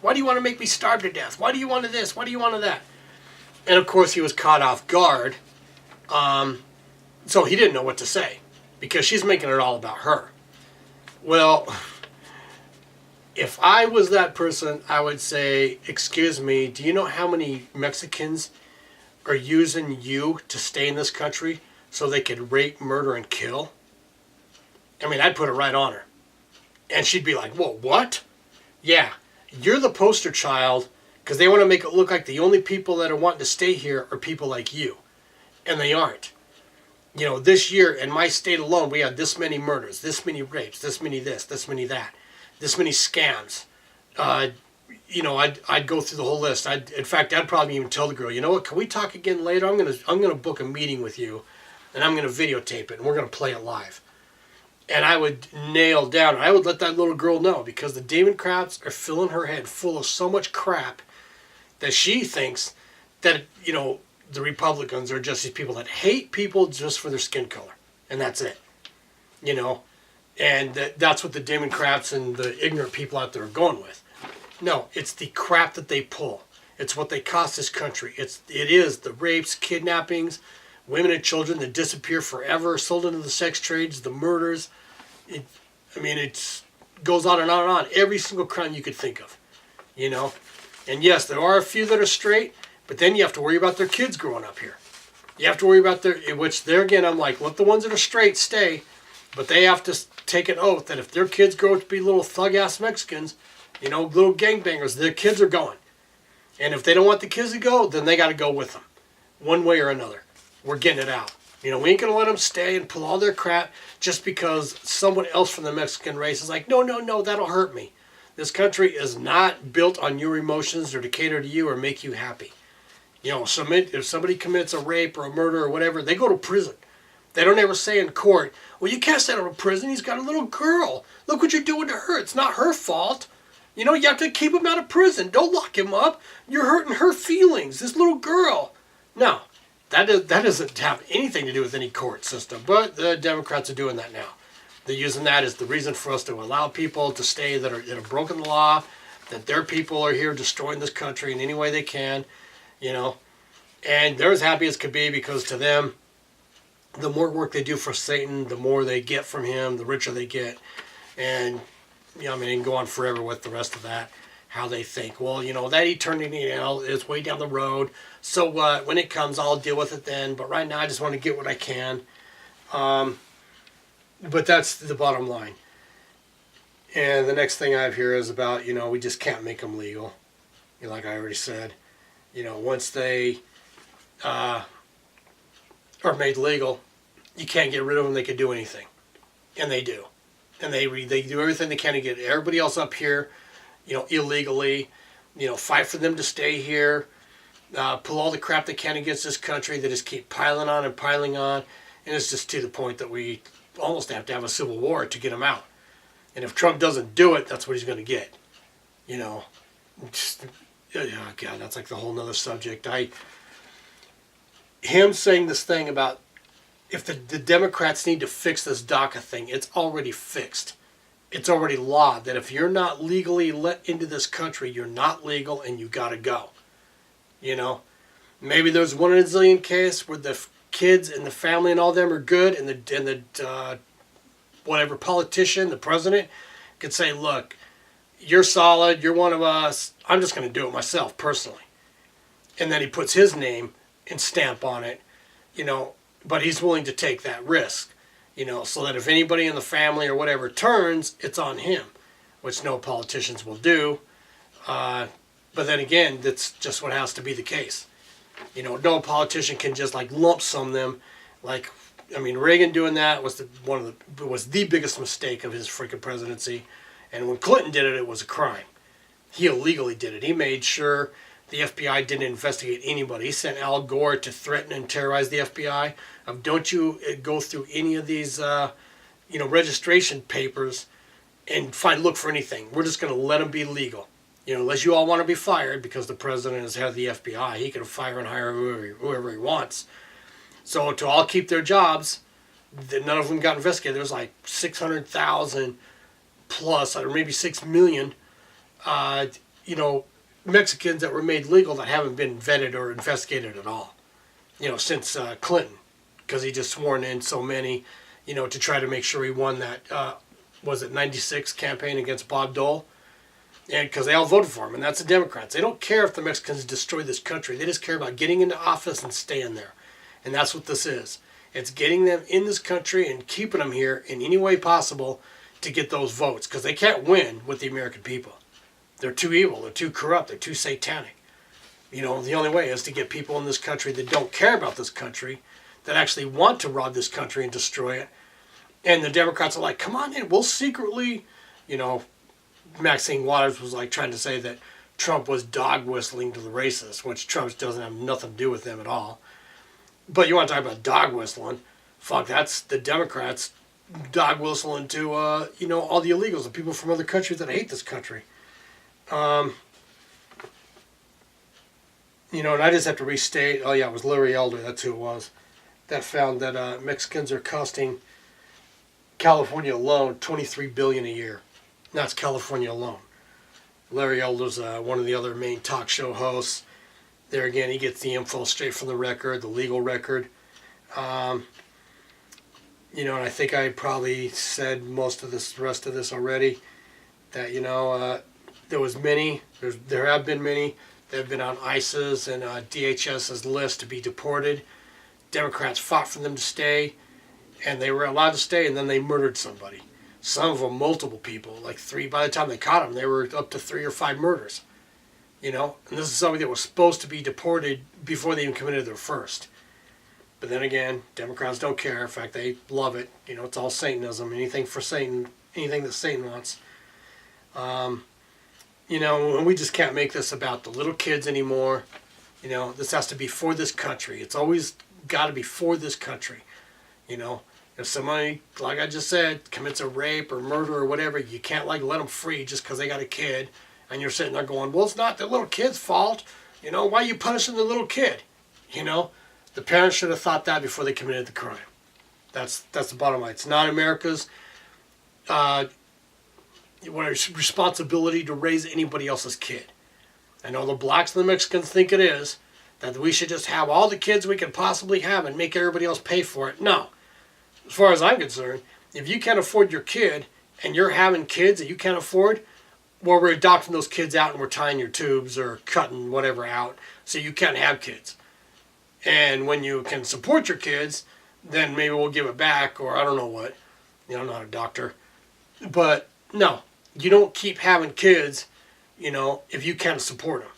Why do you want to make me starve to death? Why do you want to this? Why do you want to that? And of course he was caught off guard. So he didn't know what to say because she's making it all about her. Well, if I was that person, I would say, excuse me, do you know how many Mexicans are using you to stay in this country so they could rape, murder, and kill? I mean, I'd put it right on her. And she'd be like, whoa, what? Yeah, you're the poster child because they want to make it look like the only people that are wanting to stay here are people like you. And they aren't. You know, this year in my state alone, we had this many murders, this many rapes, this many this many that, this many scams. I'd go through the whole list. In fact, I'd probably even tell the girl, you know what, can we talk again later? I'm gonna book a meeting with you, and I'm gonna videotape it, and we're gonna play it live. And I would nail down. I would let that little girl know because the Democrats are filling her head full of so much crap that she thinks that the Republicans are just these people that hate people just for their skin color, and that's it. And that's what the Democrats and the ignorant people out there are going with. No, it's the crap that they pull. It's what they cost this country. It is the rapes, kidnappings, women and children that disappear forever, sold into the sex trades, the murders. It goes on and on and on. Every single crime you could think of, And yes, there are a few that are straight, but then you have to worry about their kids growing up here. You have to worry about which there again, I'm like, let the ones that are straight stay, but they have to take an oath that if their kids grow up to be little thug-ass Mexicans, little gangbangers, their kids are going. And if they don't want the kids to go, then they got to go with them, one way or another. We're getting it out. We ain't going to let them stay and pull all their crap just because someone else from the Mexican race is like, no, that'll hurt me. This country is not built on your emotions or to cater to you or make you happy. If somebody commits a rape or a murder or whatever, they go to prison. They don't ever say in court, well, you can't send him to prison. He's got a little girl. Look what you're doing to her. It's not her fault. You have to keep him out of prison. Don't lock him up. You're hurting her feelings, this little girl. No. That doesn't have anything to do with any court system, but the Democrats are doing that now. They're using that as the reason for us to allow people to stay that have broken the law, that their people are here destroying this country in any way they can, And they're as happy as could be because to them, the more work they do for Satan, the more they get from him, the richer they get. And, it can go on forever with the rest of that. How they think, well, that eternity is way down the road. So what? When it comes, I'll deal with it then. But right now, I just want to get what I can. But that's the bottom line. And the next thing I have here is about, we just can't make them legal. Like I already said, once they are made legal, you can't get rid of them. They can do anything. And they do. And they do everything they can to get everybody else up here, illegally, fight for them to stay here, pull all the crap they can against this country. They just keep piling on and piling on. And it's just to the point that we almost have to have a civil war to get them out. And if Trump doesn't do it, that's what he's going to get. Oh God, that's like the whole nother subject. Him saying this thing about if the Democrats need to fix this DACA thing, it's already fixed. It's already law that if you're not legally let into this country, you're not legal and you got to go. Maybe there's one in a zillion case where the kids and the family and all them are good, and the whatever politician, the president, could say, look, you're solid, you're one of us, I'm just going to do it myself personally. And then he puts his name and stamp on it, but he's willing to take that risk, so that if anybody in the family or whatever turns, it's on him, which no politicians will do. But then again, that's just what has to be the case. No politician can just like lump sum them. Reagan doing that was the biggest mistake of his freaking presidency. And when Clinton did it, it was a crime. He illegally did it. He made sure the FBI didn't investigate anybody. He sent Al Gore to threaten and terrorize the FBI. Don't you go through any of these, registration papers and look for anything. We're just going to let them be legal. Unless you all want to be fired because the president is head of the FBI, he can fire and hire whoever he wants. So to all keep their jobs, none of them got investigated. There was like 600,000 plus, or maybe 6 million, Mexicans that were made legal that haven't been vetted or investigated at all, since Clinton, because he just sworn in so many, to try to make sure he won that, was it 96 campaign against Bob Dole? And because they all voted for him, and that's the Democrats. They don't care if the Mexicans destroy this country. They just care about getting into office and staying there. And that's what this is. It's getting them in this country and keeping them here in any way possible to get those votes, because they can't win with the American people. They're too evil. They're too corrupt. They're too satanic. The only way is to get people in this country that don't care about this country, that actually want to rob this country and destroy it. And the Democrats are like, come on in. We'll secretly, Maxine Waters was like trying to say that Trump was dog whistling to the racists, which Trump doesn't have nothing to do with them at all. But you want to talk about dog whistling? Fuck, that's the Democrats dog whistling to, all the illegals, the people from other countries that hate this country. And I just have to restate, it was Larry Elder, that's who it was, that found that Mexicans are costing California alone $23 billion a year. That's California alone. Larry Elder's one of the other main talk show hosts. There again, he gets the info straight from the record, the legal record. And I think I probably said most of the rest of this already, that, there have been many that have been on ICE's and DHS's list to be deported. Democrats fought for them to stay, and they were allowed to stay, and then they murdered somebody. Some of them, multiple people, like 3. By the time they caught them, they were up to 3 or 5 murders. And this is somebody that was supposed to be deported before they even committed their first. But then again, Democrats don't care. In fact, they love it. It's all Satanism. Anything for Satan, anything that Satan wants. And we just can't make this about the little kids anymore. This has to be for this country. It's always got to be for this country. If somebody, like I just said, commits a rape or murder or whatever, you can't let them free just because they got a kid. And you're sitting there going, well, it's not the little kid's fault. Why are you punishing the little kid? The parents should have thought that before they committed the crime. That's the bottom line. It's not America's responsibility to raise anybody else's kid. I know the blacks and the Mexicans think it is, that we should just have all the kids we can possibly have and make everybody else pay for it. No. As far as I'm concerned, if you can't afford your kid and you're having kids that you can't afford, well, we're adopting those kids out and we're tying your tubes or cutting whatever out so you can't have kids. And when you can support your kids, then maybe we'll give it back, or I don't know what. I'm not a doctor. But no, you don't keep having kids, if you can't support them.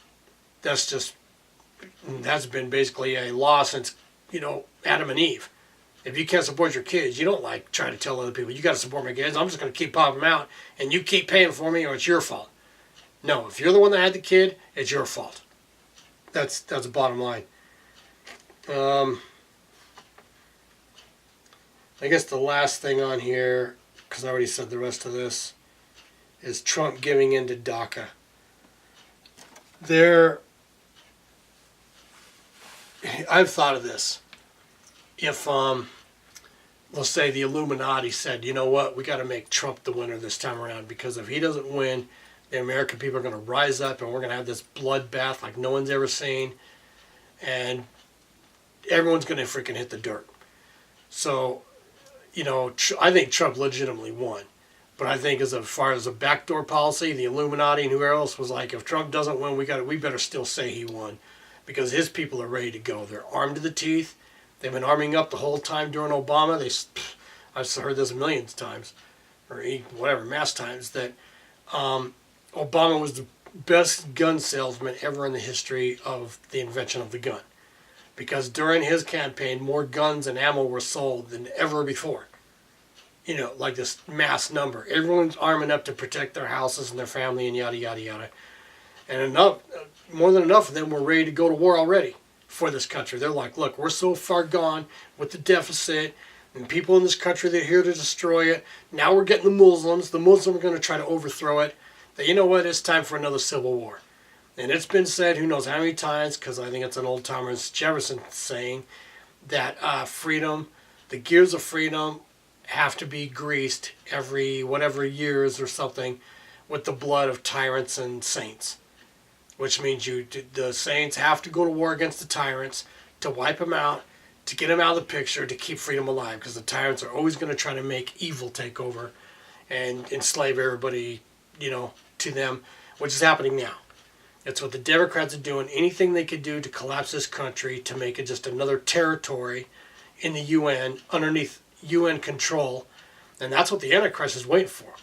That's been basically a law since, Adam and Eve. If you can't support your kids, you don't try to tell other people, you got to support my kids. I'm just going to keep popping them out, and you keep paying for me, or it's your fault. No, if you're the one that had the kid, it's your fault. That's the bottom line. I guess the last thing on here, because I already said the rest of this, is Trump giving in to DACA. I've thought of this. If, let's say the Illuminati said, you know what, we got to make Trump the winner this time around, because if he doesn't win, the American people are going to rise up and we're going to have this bloodbath like no one's ever seen, and everyone's going to freaking hit the dirt. So, I think Trump legitimately won. But I think as far as a backdoor policy, the Illuminati and whoever else was like, if Trump doesn't win, we better still say he won, because his people are ready to go. They're armed to the teeth. They've been arming up the whole time during Obama. I've heard this millions of times, or mass times, that Obama was the best gun salesman ever in the history of the invention of the gun. Because during his campaign, more guns and ammo were sold than ever before. Like this mass number. Everyone's arming up to protect their houses and their family and yada, yada, yada. And more than enough of them were ready to go to war already for this country. They're like, look, we're so far gone with the deficit and people in this country, they're here to destroy it. Now we're getting the Muslims. The Muslims are going to try to overthrow it. That, you know what, it's time for another civil war. And it's been said, who knows how many times, because I think it's an old-timer, Jefferson saying that freedom, the gears of freedom have to be greased every whatever years or something with the blood of tyrants and saints. which means the saints have to go to war against the tyrants to wipe them out, to get them out of the picture, to keep freedom alive, because the tyrants are always going to try to make evil take over and enslave everybody, to them, which is happening now. It's what the Democrats are doing. Anything they could do to collapse this country, to make it just another territory in the UN, underneath UN control. And that's what the Antichrist is waiting for.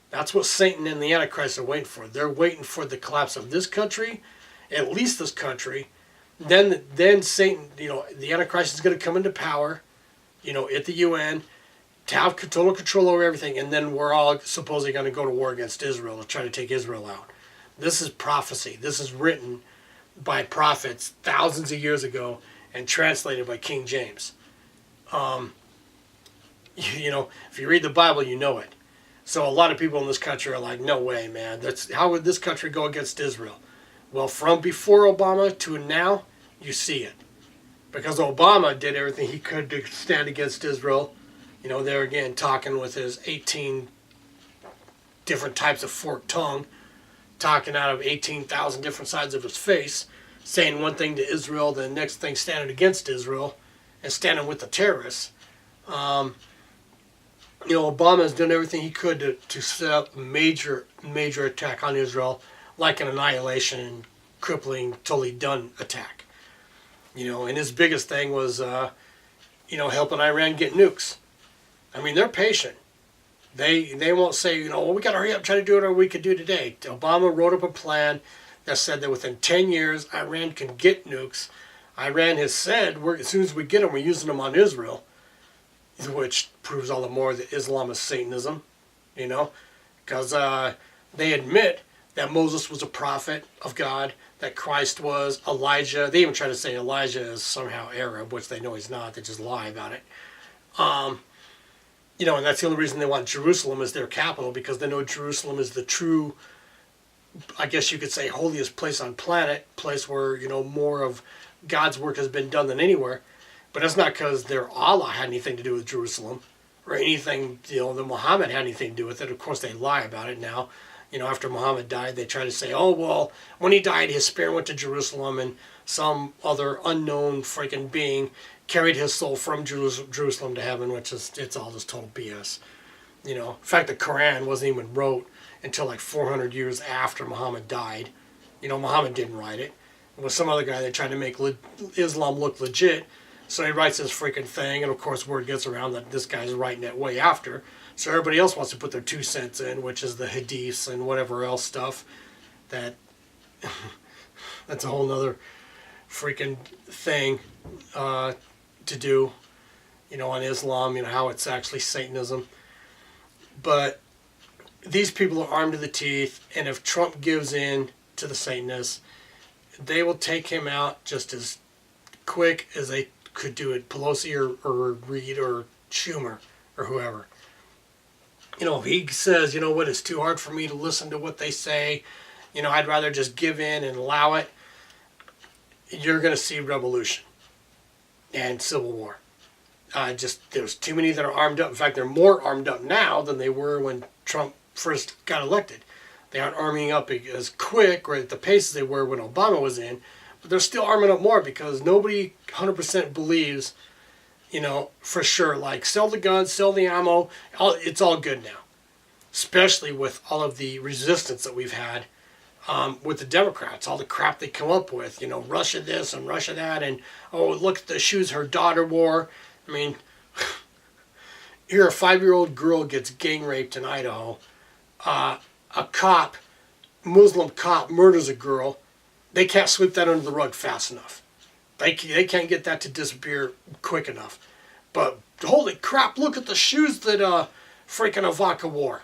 That's what Satan and the Antichrist are waiting for. They're waiting for the collapse of this country, at least this country. Then Satan, the Antichrist is going to come into power, at the UN, to have total control over everything. And then we're all supposedly going to go to war against Israel to try to take Israel out. This is prophecy. This is written by prophets thousands of years ago and translated by King James. If you read the Bible, you know it. So a lot of people in this country are like, no way, man. How would this country go against Israel? Well, from before Obama to now, you see it. Because Obama did everything he could to stand against Israel. There again, talking with his 18 different types of forked tongue, talking out of 18,000 different sides of his face, saying one thing to Israel, the next thing standing against Israel, and standing with the terrorists. Obama has done everything he could to set up a major attack on Israel, like an annihilation, crippling, totally done attack. And his biggest thing was, helping Iran get nukes. I mean, they're patient. They won't say, well, we got to hurry up, try to do it, or we could do it today. Obama wrote up a plan that said that within 10 years, Iran can get nukes. Iran has said, as soon as we get them, we're using them on Israel, which proves all the more that Islam is Satanism, because they admit that Moses was a prophet of God, that Christ was Elijah. They even try to say Elijah is somehow Arab, which they know he's not. They just lie about it. And that's the only reason they want Jerusalem as their capital, because they know Jerusalem is the true, I guess you could say, holiest place on planet, place where, more of God's work has been done than anywhere. But that's not because their Allah had anything to do with Jerusalem, or anything, that Muhammad had anything to do with it. Of course, they lie about it now. After Muhammad died, they try to say, oh, well, when he died, his spirit went to Jerusalem, and some other unknown freaking being carried his soul from Jerusalem to heaven, which is, it's all just total BS. In fact, the Quran wasn't even wrote until like 400 years after Muhammad died. Muhammad didn't write it. It was some other guy that tried to make Islam look legit. So he writes this freaking thing, and of course word gets around that this guy's writing it way after. So everybody else wants to put their 2 cents in, which is the hadiths and whatever else stuff. That's a whole nother freaking thing to do, on Islam, how it's actually Satanism. But these people are armed to the teeth, and if Trump gives in to the Satanists, they will take him out just as quick as they could do it, Pelosi or Reid or Schumer or whoever. If he says, what, it's too hard for me to listen to what they say, I'd rather just give in and allow it, you're going to see revolution and civil war. There's too many that are armed up. In fact, they're more armed up now than they were when Trump first got elected. They aren't arming up as quick or at the pace as they were when Obama was in, but they're still arming up more because nobody 100% believes, for sure, like, sell the guns, sell the ammo, it's all good now. Especially with all of the resistance that we've had with the Democrats, all the crap they come up with, Russia this and Russia that, and, oh, look at the shoes her daughter wore. I mean, here a 5-year-old girl gets gang raped in Idaho. A Muslim cop murders a girl. They can't sweep that under the rug fast enough. They can't get that to disappear quick enough. But holy crap, look at the shoes that freaking Ivanka wore.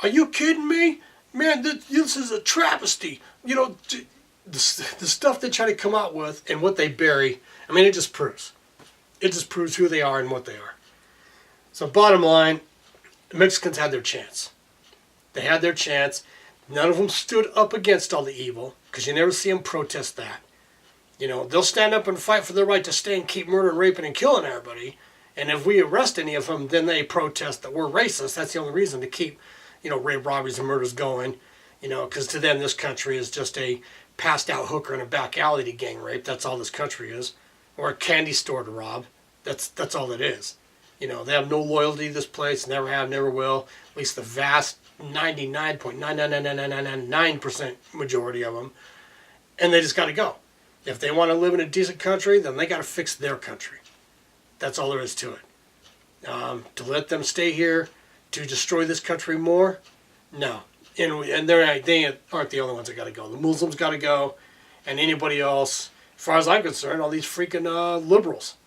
Are you kidding me? Man, this is a travesty. The stuff they try to come out with and what they bury, I mean, it just proves. It just proves who they are and what they are. So bottom line, the Mexicans had their chance. They had their chance. None of them stood up against all the evil, because you never see them protest that. They'll stand up and fight for their right to stay and keep murdering, raping, and killing everybody. And if we arrest any of them, then they protest that we're racist. That's the only reason to keep, rape, robberies, and murders going. because to them this country is just a passed out hooker in a back alley to gang rape. That's all this country is, or a candy store to rob. That's all it is. They have no loyalty to this place, never have, never will. At least the vast 99.99999% majority of them, and they just got to go. If they want to live in a decent country, then they got to fix their country. That's all there is to it. To let them stay here, to destroy this country more, no. And they aren't the only ones that got to go. The Muslims got to go, and anybody else, as far as I'm concerned, all these freaking liberals.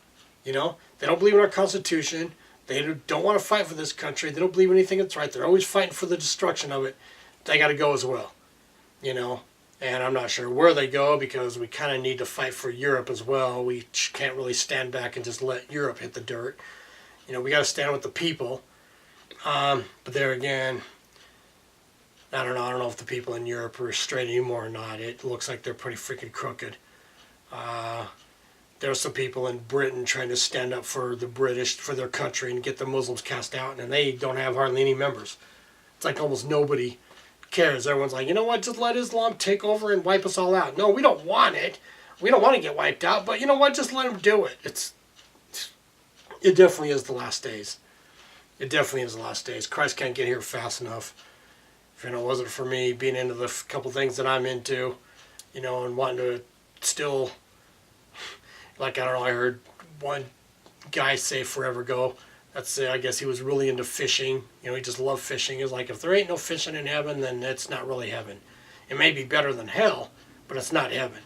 They don't believe in our Constitution. They don't want to fight for this country. They don't believe anything that's right. They're always fighting for the destruction of it. They got to go as well. And I'm not sure where they go, because we kind of need to fight for Europe as well. We can't really stand back and just let Europe hit the dirt. We got to stand with the people. But there again, I don't know. I don't know if the people in Europe are straight anymore or not. It looks like they're pretty freaking crooked. There are some people in Britain trying to stand up for the British, for their country, and get the Muslims cast out, and they don't have hardly any members. It's like almost nobody cares. Everyone's like, you know what, just let Islam take over and wipe us all out. No, we don't want it. We don't want to get wiped out, but you know what, just let them do it. It definitely is the last days. It definitely is the last days. Christ can't get here fast enough. If it wasn't for me being into the couple things that I'm into, and wanting to still, like, I don't know, I heard one guy say forever ago, I guess he was really into fishing. He just loved fishing. He was like, if there ain't no fishing in heaven, then it's not really heaven. It may be better than hell, but it's not heaven.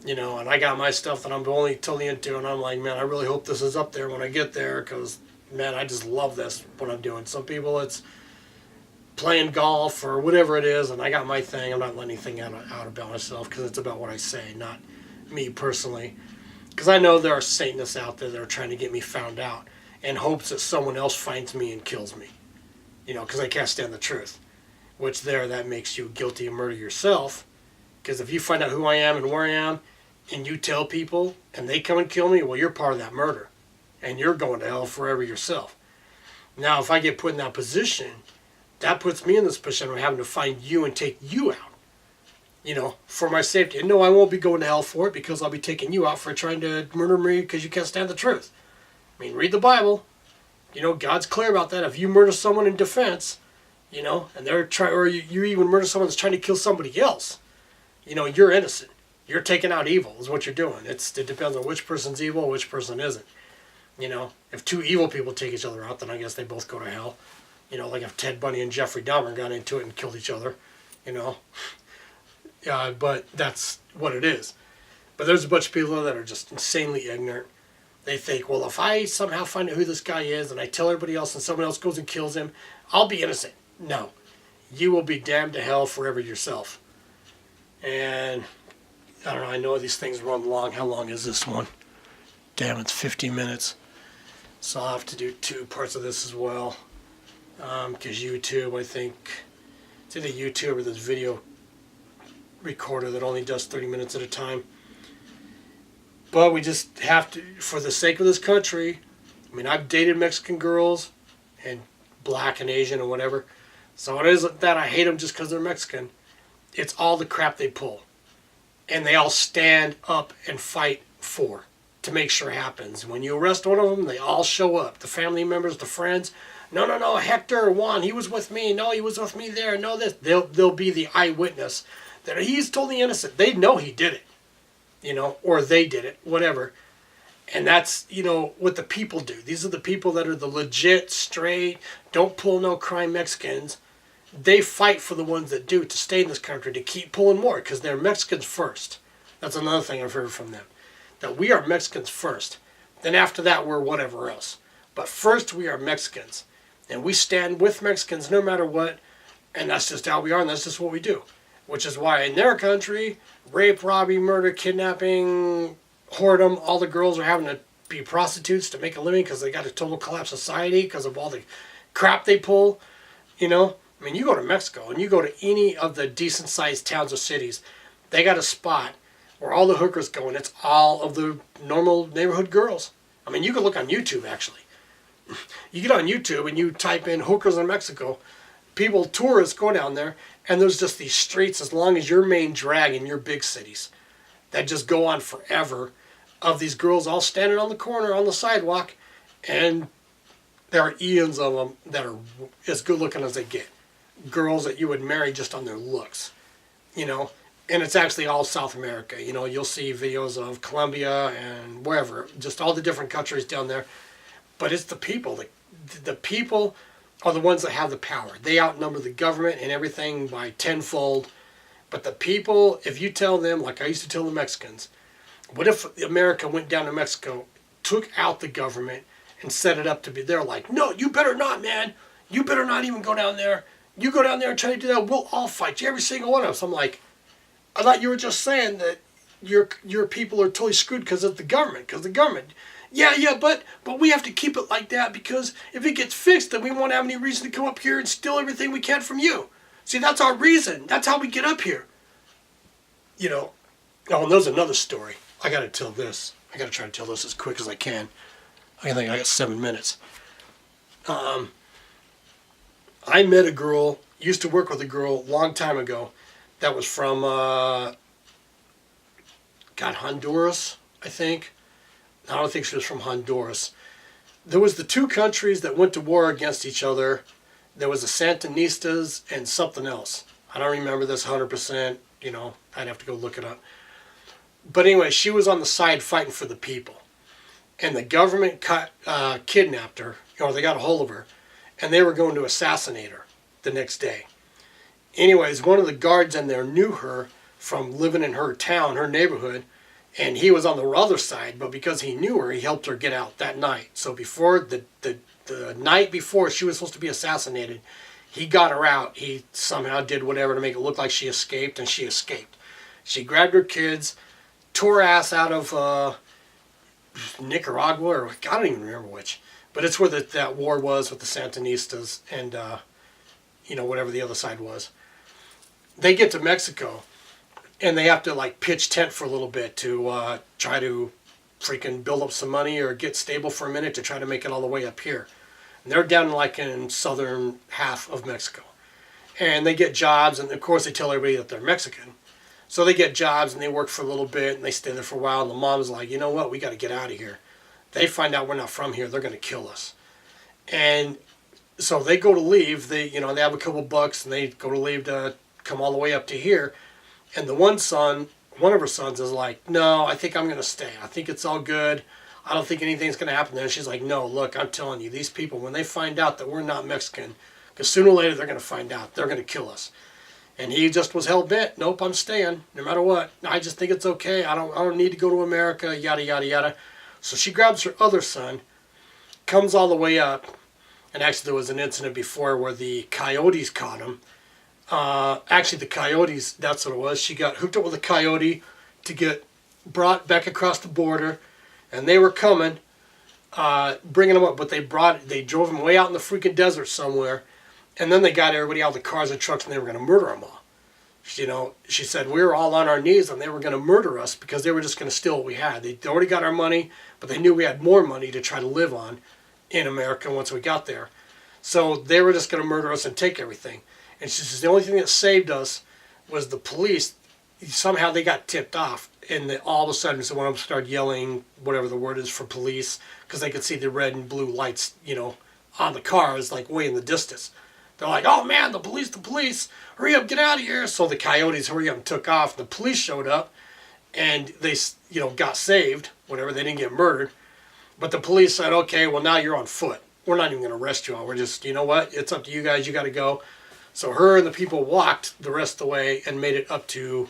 And I got my stuff that I'm only totally into, and I'm like, man, I really hope this is up there when I get there, because, man, I just love this, what I'm doing. Some people, it's playing golf or whatever it is, and I got my thing. I'm not letting anything out about myself, because it's about what I say, not me personally. Because I know there are Satanists out there that are trying to get me found out in hopes that someone else finds me and kills me. Because I can't stand the truth. Which that makes you guilty of murder yourself. Because if you find out who I am and where I am, and you tell people, and they come and kill me, well, you're part of that murder. And you're going to hell forever yourself. Now, if I get put in that position, that puts me in this position of having to find you and take you out. For my safety. And no, I won't be going to hell for it, because I'll be taking you out for trying to murder me because you can't stand the truth. I mean, read the Bible. God's clear about that. If you murder someone in defense, and they're trying, or you even murder someone that's trying to kill somebody else, you're innocent. You're taking out evil is what you're doing. It depends on which person's evil and which person isn't. If two evil people take each other out, then I guess they both go to hell. Like if Ted Bundy and Jeffrey Dahmer got into it and killed each other, but that's what it is. But there's a bunch of people that are just insanely ignorant. They think, well, if I somehow find out who this guy is and I tell everybody else and someone else goes and kills him, I'll be innocent. No. You will be damned to hell forever yourself. And I don't know, I know these things run long. How long is this one? Damn, it's 15 minutes. So I'll have to do 2 parts of this as well. Because YouTube, I think, it's either YouTube or this video recorder that only does 30 minutes at a time. But we just have to, for the sake of this country, I mean, I've dated Mexican girls and black and Asian and whatever. So it isn't that I hate them just because they're Mexican. It's all the crap they pull. And they all stand up and fight for to make sure it happens. When you arrest one of them, they all show up. The family members, the friends. No, Hector, Juan, he was with me. No, he was with me there. No, this. They'll be the eyewitness that he's totally innocent. They know he did it. Or they did it, whatever. And that's, what the people do. These are the people that are the legit, straight, don't pull no crime Mexicans. They fight for the ones that do to stay in this country, to keep pulling more, because they're Mexicans first. That's another thing I've heard from them. That we are Mexicans first. Then after that, we're whatever else. But first, we are Mexicans. And we stand with Mexicans no matter what. And that's just how we are, and that's just what we do. Which is why in their country, rape, robbery, murder, kidnapping, whoredom, all the girls are having to be prostitutes to make a living because they got a total collapsed society because of all the crap they pull. I mean, you go to Mexico and you go to any of the decent-sized towns or cities, they got a spot where all the hookers go, and it's all of the normal neighborhood girls. I mean, you can look on YouTube, actually. You get on YouTube and you type in hookers in Mexico, people, tourists go down there, and there's just these streets as long as your main drag in your big cities that just go on forever of these girls all standing on the corner on the sidewalk, and there are eons of them that are as good looking as they get. Girls that you would marry just on their looks, you know. And it's actually all South America. You know, you'll see videos of Colombia and wherever, just all the different countries down there. But it's the people. The people are the ones that have the power. They outnumber the government and everything by tenfold. But the people, if you tell them, like I used to tell the Mexicans, what if America went down to Mexico, took out the government, and set it up to be, they're like, no, you better not, man. You better not even go down there. You go down there and try to do that, we'll all fight you, every single one of us. I'm like, I thought you were just saying that your people are totally screwed because of the government. Yeah, but we have to keep it like that because if it gets fixed, then we won't have any reason to come up here and steal everything we can from you. See, that's our reason. That's how we get up here. You know. Oh, and there's another story. I got to tell this. I got to try to tell this as quick as I can. I think I got 7 minutes. I met a girl. Used to work with a girl a long time ago. That was from, Honduras, I think. I don't think she was from Honduras. There was the two countries that went to war against each other. There was the Sandinistas and something else. I don't remember this 100%. You know, I'd have to go look it up. But anyway, she was on the side fighting for the people. And the government kidnapped her, or they got a hold of her, and they were going to assassinate her the next day. Anyways, one of the guards in there knew her from living in her town, her neighborhood, and he was on the other side, but because he knew her, he helped her get out that night. So before the night before she was supposed to be assassinated, he got her out. He somehow did whatever to make it look like she escaped, and she escaped. She grabbed her kids, tore her ass out of Nicaragua, or I don't even remember which, but it's where that war was with the Sandinistas and, whatever the other side was. They get to Mexico, and they have to like pitch tent for a little bit to try to freaking build up some money or get stable for a minute to try to make it all the way up here. And they're down like in southern half of Mexico. And they get jobs, and of course they tell everybody that they're Mexican. So they get jobs, and they work for a little bit, and they stay there for a while, and the mom's like, you know what, we got to get out of here. They find out we're not from here, they're going to kill us. And so they go to leave, they have a couple bucks, and they go to leave to come all the way up to here. And the one of her sons is like, no, I think I'm going to stay. I think it's all good. I don't think anything's going to happen there. And she's like, no, look, I'm telling you, these people, when they find out that we're not Mexican, because sooner or later they're going to find out, they're going to kill us. And he just was hell-bent. Nope, I'm staying, no matter what. I just think it's okay. I don't need to go to America, yada, yada, yada. So she grabs her other son, comes all the way up, and actually there was an incident before where the coyotes caught him. Actually, the coyotes, that's what it was. She got hooked up with a coyote to get brought back across the border, and they were coming, bringing them up, but they drove them way out in the freaking desert somewhere, and then they got everybody out of the cars and trucks, and they were going to murder them all. She said we were all on our knees, and they were going to murder us because they were just going to steal what we had. They already got our money, but they knew we had more money to try to live on in America once we got there. So they were just going to murder us and take everything. And she says the only thing that saved us was the police. Somehow they got tipped off, and all of a sudden, so one of them started yelling, whatever the word is for police, because they could see the red and blue lights, on the cars, like way in the distance. They're like, oh man, the police, hurry up, get out of here. So the coyotes hurry up and took off. The police showed up, and they, got saved, whatever, they didn't get murdered. But the police said, okay, well now you're on foot. We're not even going to arrest you all. We're just, you know what, it's up to you guys, you got to go. So her and the people walked the rest of the way and made it up to,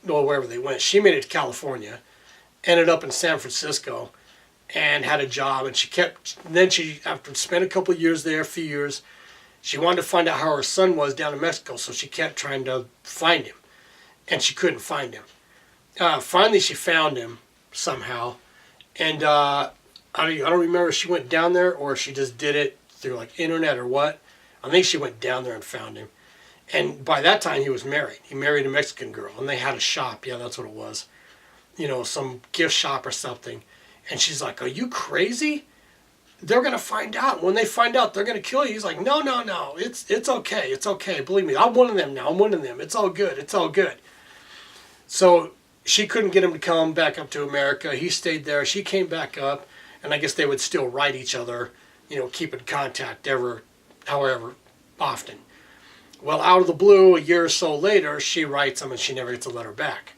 wherever they went. She made it to California, ended up in San Francisco, and had a job. And after spent a couple of years there, a few years, she wanted to find out how her son was down in Mexico, so she kept trying to find him. And she couldn't find him. Finally, she found him somehow. And I don't remember if she went down there or she just did it through like internet or what. I think she went down there and found him. And by that time, he was married. He married a Mexican girl, and they had a shop. Yeah, that's what it was. Some gift shop or something. And she's like, are you crazy? they're going to find out. When they find out, they're going to kill you. He's like, no, no, no. It's okay. It's okay. Believe me. I'm one of them now. I'm one of them. It's all good. It's all good. So she couldn't get him to come back up to America. He stayed there. She came back up. And I guess they would still write each other, you know, keep in contact however often. Well, out of the blue, a year or so later, she writes him and she never gets a letter back.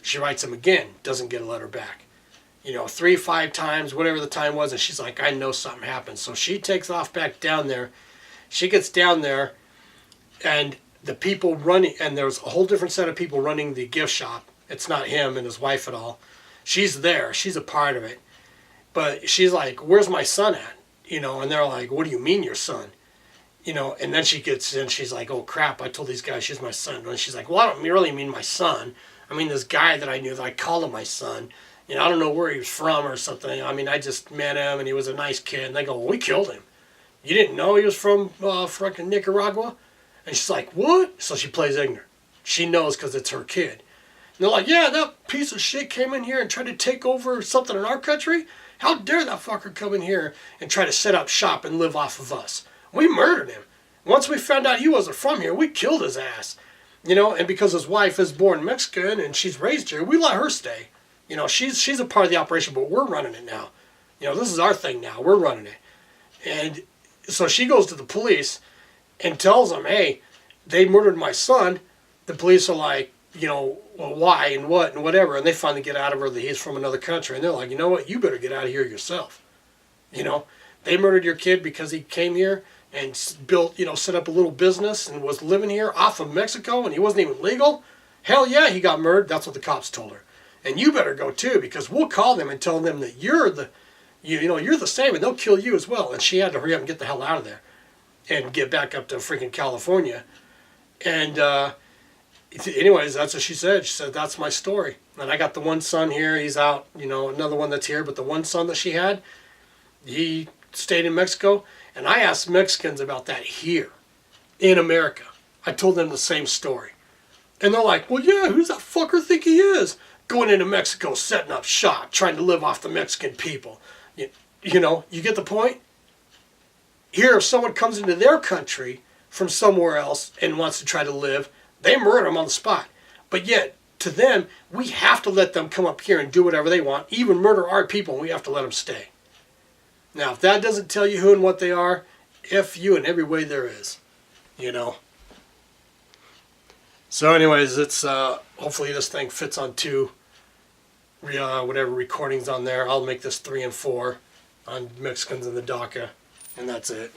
She writes him again, doesn't get a letter back. You know, 3, 5 times, whatever the time was, and she's like, I know something happened. So she takes off back down there. She gets down there, and the people running, and there's a whole different set of people running the gift shop. It's not him and his wife at all. She's there. She's a part of it. But she's like, where's my son at? You know, and they're like, what do you mean your son? You know, and then she gets in, she's like, oh crap, I told these guys she's my son. And she's like, well, I don't really mean my son. I mean this guy that I knew that I called him my son. You know, I don't know where he was from or something. I mean, I just met him and he was a nice kid. And they go, well, we killed him. You didn't know he was from fucking Nicaragua? And she's like, what? So she plays ignorant. She knows because it's her kid. And they're like, yeah, that piece of shit came in here and tried to take over something in our country. How dare that fucker come in here and try to set up shop and live off of us? We murdered him. Once we found out he wasn't from here, we killed his ass. You know, and because his wife is born Mexican and she's raised here, we let her stay. You know, she's a part of the operation, but we're running it now. You know, this is our thing now. We're running it. And so she goes to the police and tells them, hey, they murdered my son. The police are like, you know, well, why and what and whatever. And they finally get out of her that he's from another country. And they're like, you know what? You better get out of here yourself. You know, they murdered your kid because he came here and built, you know, set up a little business and was living here off of Mexico and he wasn't even legal. Hell yeah, he got murdered. That's what the cops told her. And you better go too, because we'll call them and tell them that you're the, you know, you're the same and they'll kill you as well. And she had to hurry up and get the hell out of there and get back up to freaking California. And, anyways, that's what she said. She said, that's my story. And I got the one son here. He's out, you know, another one that's here. But the one son that she had, he stayed in Mexico. And I asked Mexicans about that here in America. I told them the same story. And they're like, well, yeah, who's that fucker think he is? Going into Mexico, setting up shop, trying to live off the Mexican people. You know, you get the point? Here, if someone comes into their country from somewhere else and wants to try to live, they murder them on the spot. But yet, to them, we have to let them come up here and do whatever they want, even murder our people, and we have to let them stay. Now, if that doesn't tell you who and what they are, F you in every way there is. You know? So anyways, it's hopefully this thing fits on 2 whatever recordings on there. I'll make this 3 and 4 on Mexicans and the DACA, and that's it.